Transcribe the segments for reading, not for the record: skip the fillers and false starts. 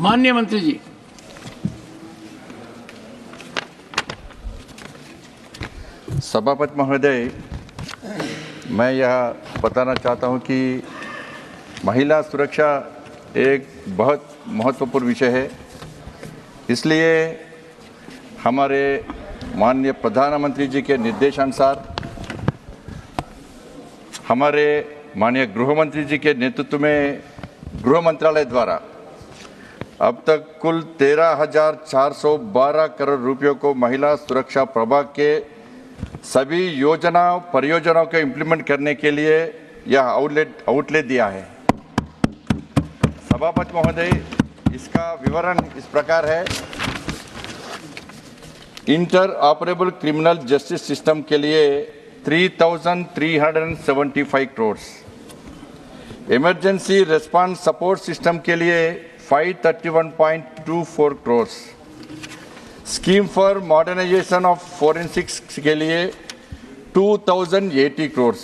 माननीय मंत्री जी। सभापति महोदय, मैं यह बताना चाहता हूं कि महिला सुरक्षा एक बहुत महत्वपूर्ण विषय है। इसलिए हमारे माननीय प्रधानमंत्री जी के निर्देशानुसार हमारे माननीय गृह मंत्री जी के नेतृत्व में गृह मंत्रालय द्वारा अब तक कुल 13,412 करोड़ रुपयों को महिला सुरक्षा प्रभाग के सभी योजनाओं परियोजनाओं को इम्प्लीमेंट करने के लिए यह आउटले दिया है। सभापति महोदय, इसका विवरण इस प्रकार है। Interoperable criminal justice system के लिए 3,375 crore, emergency response support system के लिए 531.24 crore, scheme for modernisation of forensics के लिए 2,080 करोड़,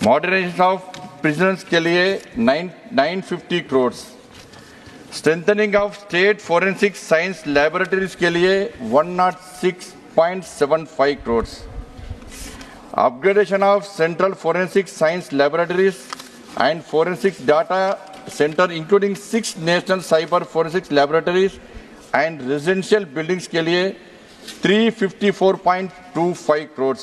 मॉडर्नाइजेशन ऑफ प्रिजन्स के लिए 950 crore, strengthening of state forensic science laboratories के लिए 106.75 crore, upgradation of central forensic science laboratories and forensics data center including 6 national cyber forensics laboratories and residential buildings के लिए 354.25 crores,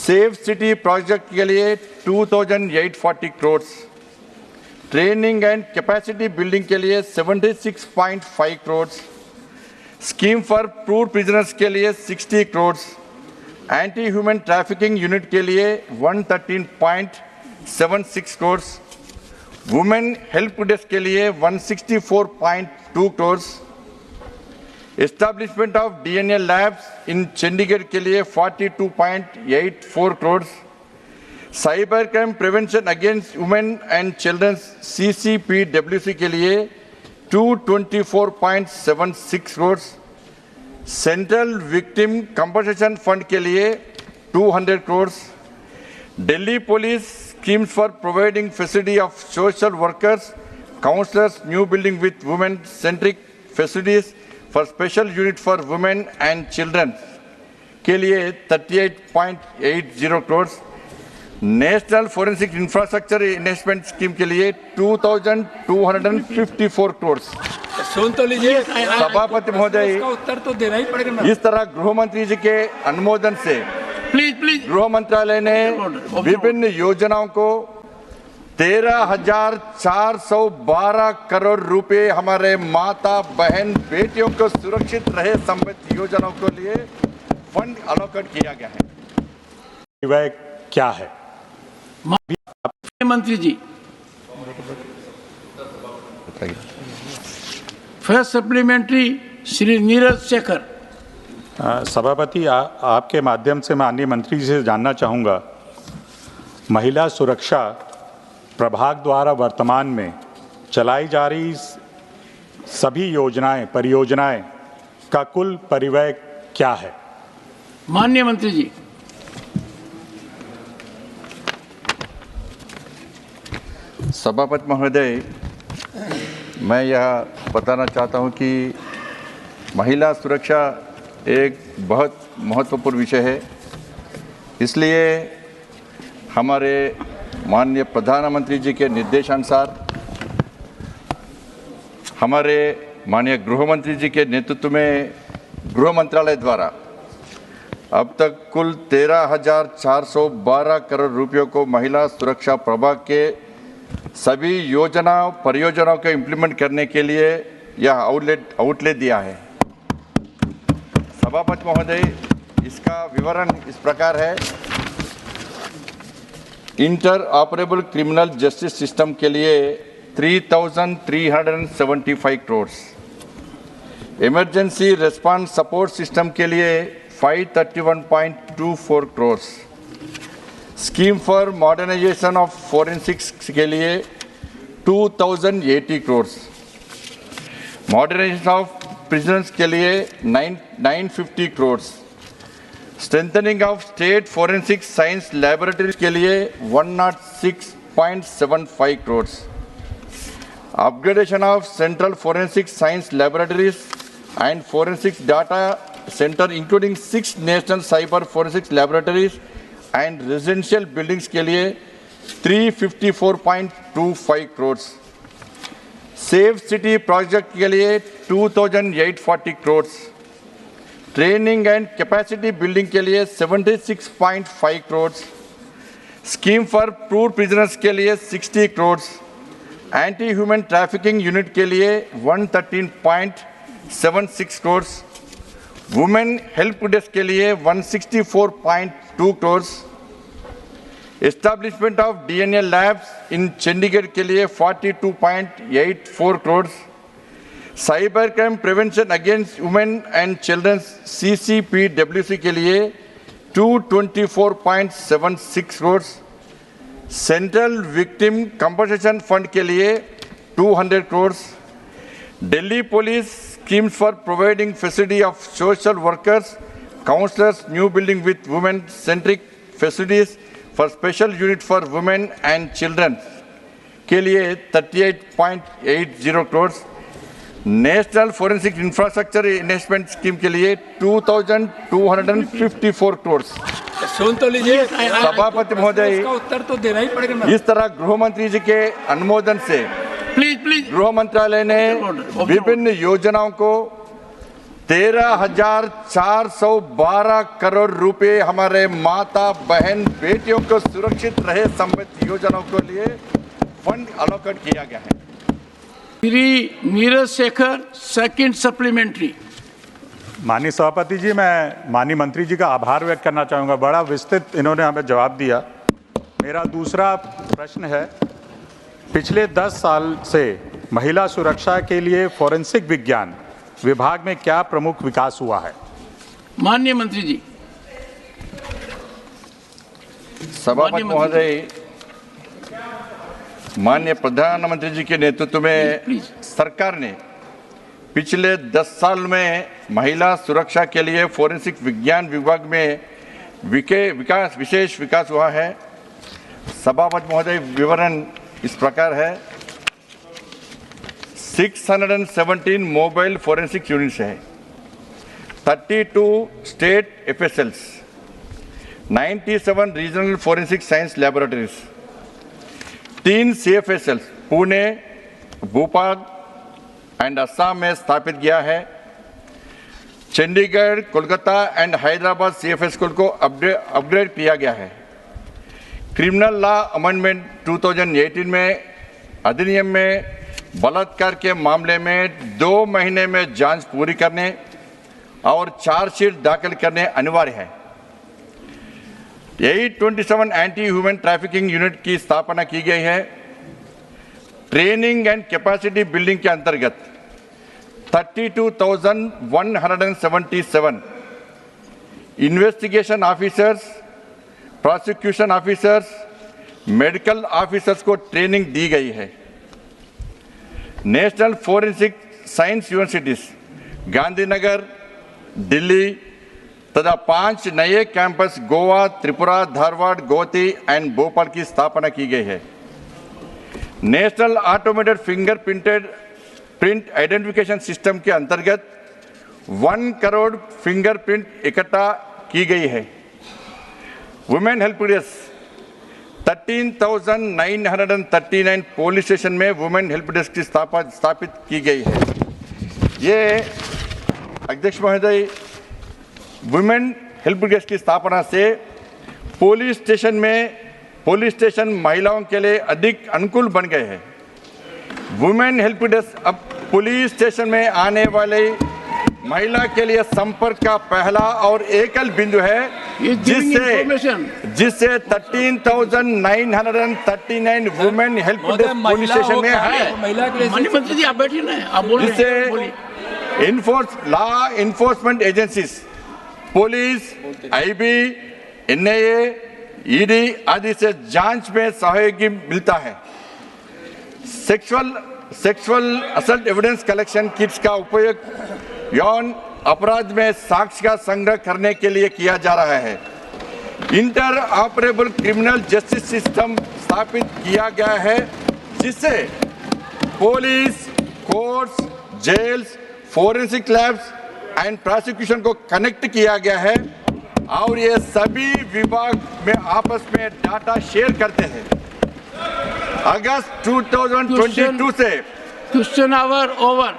Safe City project के लिए 2,840 crores, training and capacity building के लिए 76.5 crores, scheme for poor prisoners के लिए 60 crores, anti human trafficking unit के लिए 113.76 करोड़, वुमेन हेल्प डेस्क के लिए 164.2 crore, establishment of DNA labs in Chandigarh के लिए 42.84 crore, cyber crime prevention against women and childrens CCPWC के लिए 224.76 crore, central victim compensation fund के लिए 200 crore, Delhi police schemes for providing facility of social workers counsellors new building with women centric facilities for special unit for women and children के लिए 38.80 crore, national forensic infrastructure investment scheme के लिए 2,254 करोड़। सुन तो लीजिए सभापति महोदय, उत्तर तो देना ही पड़ेगा। इस तरह गृह मंत्री जी के अनुमोदन से प्लीज गृह मंत्रालय ने विभिन्न योजनाओं को 13,412 करोड़ रुपए हमारे माता बहन बेटियों को सुरक्षित रहे संबंधित योजनाओं के लिए फंड अलोकेट किया गया है। वह क्या है? मंत्री जी, फर्स्ट सप्लीमेंट्री श्री नीरज शेखर। सभापति, आपके माध्यम से माननीय मंत्री जी से जानना चाहूँगा, महिला सुरक्षा प्रभाग द्वारा वर्तमान में चलाई जा रही सभी योजनाएं परियोजनाएं का कुल परिव्यय क्या है? माननीय मंत्री जी। सभापति महोदय, मैं यह बताना चाहता हूं कि महिला सुरक्षा एक बहुत महत्वपूर्ण विषय है। इसलिए हमारे माननीय प्रधानमंत्री जी के निर्देशानुसार हमारे माननीय गृह मंत्री जी के नेतृत्व में गृह मंत्रालय द्वारा अब तक कुल 13,412 करोड़ रुपयों को महिला सुरक्षा प्रभाग के सभी योजनाओं परियोजनाओं को इम्प्लीमेंट करने के लिए यह आउटले दिया है। सभापति महोदय, इसका विवरण इस प्रकार है। Interoperable criminal justice system के लिए 3,375 crore, emergency response support system के लिए 531.24 crore, scheme for modernisation of forensics के लिए 2,080 करोड़, मॉडर्नाइजेशन ऑफ प्रिजन्स के लिए 950 crore, strengthening of state forensic science laboratories के लिए 106.75 crore, upgradation of Central Forensic Science Laboratories and Forensics Data Center, including 6 National Cyber Forensics Laboratories and residential buildings के लिए 354.25 crores. Save City project के लिए 2,840 crores. Training and capacity building के लिए 76.5 crores. Scheme for poor prisoners के लिए 60 crores. Anti-human trafficking unit के लिए 113.76 crores. Women help desk के लिए 164.2 crores. Establishment of DNA labs in Chandigarh के लिए 42.84 crores. Cybercrime prevention against women and children CCPWC के लिए 224.76 crores. Central Victim Compensation Fund के लिए 200 crores. Delhi Police schemes for providing facility of social workers, counselors, new building with women-centric facilities for special unit for women and children के लिए 38.80 crores. National forensic infrastructure investment scheme के लिए 2,254 करोड़. सुन तो लीजिए सभापति महोदय, इसका उत्तर तो देना ही पड़ेगा ना. इस तरह गृह मंत्री जी के अनुमोदन से प्लीज गृह मंत्रालय ने विभिन्न योजनाओं को 13,412 करोड़ रुपए हमारे माता बहन बेटियों को सुरक्षित रहे संबंधित योजनाओं के लिए फंड अलॉकेट किया गया है. Shri Neeraj Shekhar, second supplementary. माननीय सभापति जी, मैं माननीय मंत्री जी का आभार व्यक्त करना चाहूँगा. बड़ा विस्तृत इन्होंने हमें जवाब दिया. मेरा दूसरा प्रश्न है, पिछले 10 साल से महिला सुरक्षा के लिए फोरेंसिक विज्ञान विभाग में क्या प्रमुख विकास हुआ है? माननीय मंत्री जी. सभापति महोदय, माननीय प्रधानमंत्री जी के नेतृत्व में सरकार ने पिछले 10 साल में महिला सुरक्षा के लिए फोरेंसिक विज्ञान विभाग में विशेष विकास हुआ है. सभापति महोदय, विवरण इस प्रकार है. 617 मोबाइल फोरेंसिक यूनिट्स है, 32 state FSLs, 97 regional forensic science laboratories, 3 CFSLs Pune, Bhopal and Assam में स्थापित किया है. चंडीगढ़, कोलकाता एंड हैदराबाद CFSL को अपग्रेड किया गया है. क्रिमिनल लॉ अमेंडमेंट 2018 में अधिनियम में बलात्कार के मामले में 2 महीने में जांच पूरी करने और चार्जशीट दाखिल करने अनिवार्य है. 827 एंटी ह्यूमन ट्रैफिकिंग यूनिट की स्थापना की गई है. ट्रेनिंग एंड कैपेसिटी बिल्डिंग के अंतर्गत 32,177 investigation officers, prosecution officers, medical officers को ट्रेनिंग दी गई है. National forensic science universities Gandhinagar, Delhi तथा 5 नए कैंपस गोवा, त्रिपुरा, धारवाड़, गोती एंड भोपाल की स्थापना की गई है. National automated fingerprint identification system के अंतर्गत 1 करोड़ फिंगरप्रिंट इकट्ठा की गई है. Women help desk 13,939 police station में वुमेन हेल्प डेस्क की स्थापित की गई है. ये अध्यक्ष महोदय, वुमेन हेल्प डेस्क की स्थापना से पुलिस स्टेशन महिलाओं के लिए अधिक अनुकूल बन गए हैं. वुमेन हेल्प डेस्क अब पुलिस स्टेशन में आने वाले महिला के लिए संपर्क का पहला और एकल बिंदु है, जिससे 13,939 women help desk police station में है. मंत्री जी आप बैठिए ना, आप बोल जिससे law enforcement agencies, police, IB, NIA, ED आदि से जांच में सहयोगी मिलता है. Sexual assault evidence collection kits का उपयोग यौन अपराध में साक्ष्य का संग्रह करने के लिए किया जा रहा है. Interoperable criminal justice system स्थापित किया गया है, जिससे police, courts, jails, forensic labs and prosecution को कनेक्ट किया गया है और ये सभी विभाग में आपस में डाटा शेयर करते हैं। अगस्त 2022 से क्वेश्चन आवर ओवर।